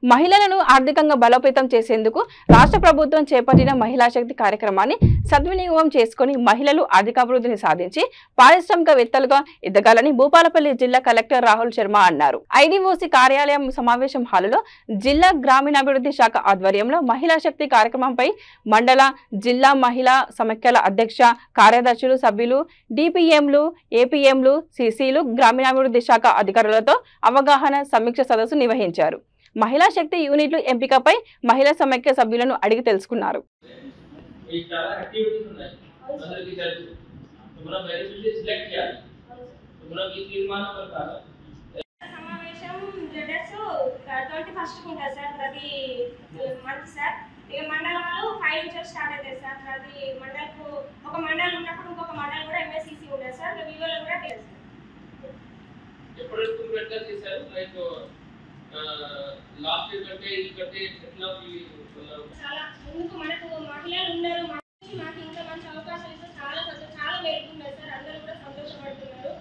మహిళలను ఆర్థికంగా బలోపేతం చేసేందుకు రాష్ట్ర ప్రభుత్వం చేపట్టిన మహిళా శక్తి కార్యక్రమాన్ని సద్వినియోగం చేసుకుని మహిళలు ఆర్థికాభివృద్ధిని సాధించి పారిశ్రామికవేత్తలుగా ఎదగాలని భూపాలపల్లి జిల్లా కలెక్టర్ రాహుల్ శర్మ అన్నారు. ఐడీఓసీ కార్యాలయం సమావేశం హాలులో జిల్లా గ్రామీణాభివృద్ధి శాఖ ఆధ్వర్యంలో మహిళా శక్తి కార్యక్రమంపై మండల జిల్లా మహిళా సమైక్యల అధ్యక్ష కార్యదర్శులు సభ్యులు డిపిఎంలు ఏపీఎంలు సిసిలు గ్రామీణాభివృద్ధి శాఖ అధికారులతో అవగాహన సమీక్ష సదస్సు నిర్వహించారు. మహిళా శక్తి యూనిట్లు ఎంపికపై మహిళా సమైక్య సభ్యులను అడిగి తెలుసుకున్నారు. మండలంలో 5 నుంచి స్టార్ట్ అవుతాయి సార్. ప్రతి మండలకు ఒక మండలం ఉన్నప్పుడు ఇంకొక మండలం కూడా ఎంఎస్సిసి ఉంటుంది సార్. వివోలో కూడా ఎప్పుడు బెటర్ చేశారు లైక్ లాస్ట్ ఇయర్ కంటే ఈ కంటే ఎట్లా చాలా ముందుకు మనకు మహిళలు ఉన్నారు. మాకు ఇంకా మంచి అవకాశాలు ఇస్తే చాలా మెరుగున్నాయి సార్. అందరూ కూడా సంతోషపడుతున్నారు.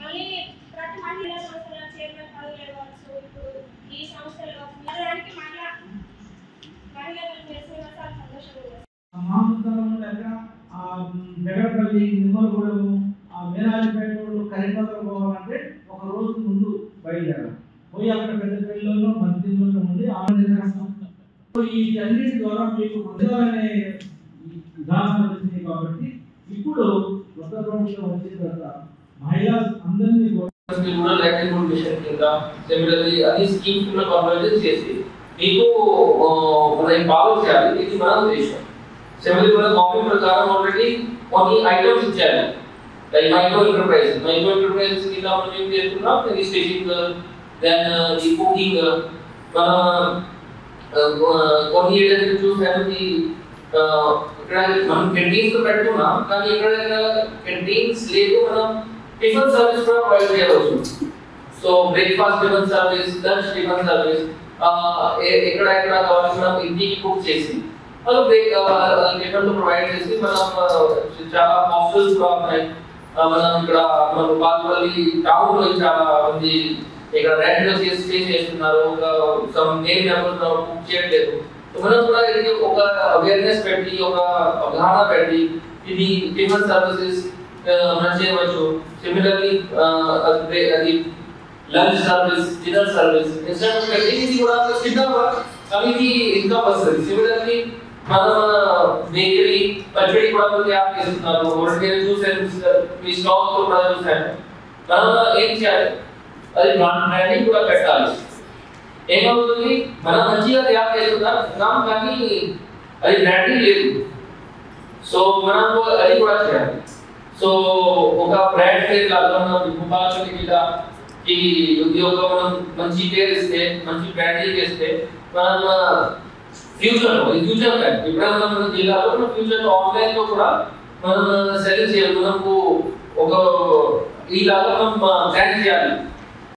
మళ్ళీ ప్రతి మహిళా సంస్థల చైర్మన్ పదవులు కావచ్చు, ఇప్పుడు ఈ సంస్థలో దానికి మహిళలకు చేసిన చాలా సంతోషంగా ఉంది. బెగడపల్లి నిమ్మలగూడెము మేనాలిపేటలో కరీంనగర్ పోవాలంటే ఒక రోజు ముందు బయలుదేరాలి. పోయి అక్కడ పెద్దపల్లిలో మధ్యలో ఉండి ఈ అన్నిటి ద్వారా మీకు అనే విధానాలు వచ్చినాయి. కాబట్టి ఇప్పుడు కొత్త ప్రభుత్వం వచ్చిన తర్వాత మహిళా అందరినీ చేసి మీకు మనం ఫాలో చేయాలి. ఇది మన ఉద్దేశం. సెవెంటీ మన కాపీ ప్రకారం ఆల్రెడీ కొన్ని ఐటమ్స్ ఇచ్చారు. లైక్ మైక్రో ఎంటర్ప్రైజెస్ కింద మనం ఏం చేస్తున్నాం, రిజిస్ట్రేషన్, దెన్ ది కుకింగ్, కొన్ని ఏదైతే చూసాము ఇక్కడ మనం క్యాంటీన్స్ పెట్టుకున్నాం. కానీ ఎక్కడైనా క్యాంటీన్స్ లేదు, మనం టిఫిన్ సర్వీస్ కూడా ప్రొవైడ్ చేయవచ్చు. So breakfast tiffin service, lunch tiffin service ఎక్కడ కావాల్సిన ఇంటికి కుక్ చేసి వాళ్ళు టిఫిన్ ప్రొవైడ్ చేసి మనం చాలా హాస్టల్స్ కూడా ఉన్నాయి. మనం ఇక్కడ మన బాల్పల్లి టౌన్ లో చాలా మంది ఇక్కడ రెంట్ లో చేసి స్టే చేస్తున్నారు. సమ్ నేమ్ నెంబర్స్ కుక్ చేయట్లేదు. మనం కూడా ఇది ఒక అవేర్నెస్ పెట్టి ఒక అవగాహన పెట్టి ఇది టిఫిన్ సర్వీసెస్ మనం చేయవచ్చు. సిమిలర్లీ అది lunch service, dinner service instead of ఇది కూడా సిద్ధంగా అనేది ఇంకా వస్తుంది. సిమిలర్లీ మన బేకరీ పచ్చడి కూడా మీరు యాప్ చేస్తున్నారు. ఒకటి చూసారు, మీ స్టాక్ లో కూడా చూసారు. మనం ఏం చేయాలి, అది బ్రాండింగ్ కూడా పెట్టాలి. ఏమవుతుంది, మనం మంచిగా తయారు చేస్తున్నాం కానీ అది బ్రాండింగ్ లేదు. సో మనం అది కూడా చేయాలి. సో ఒక బ్రాండ్ పేరు లాగా మనం భూపాలపల్లికి ఈ ఉద్యోగం మనం మంచి పేరు ఇస్తే, మంచి బ్రాండింగ్ చేస్తే మనం ఫ్యూచర్ ప్లాన్ ఎప్పుడైనా మన జిల్లాలో మన ఫ్యూచర్ ఆన్లైన్ లో కూడా మనం సెల్ చేయాలి. మనకు ఒక ఈ లాగా మనం బ్రాండ్ చేయాలి.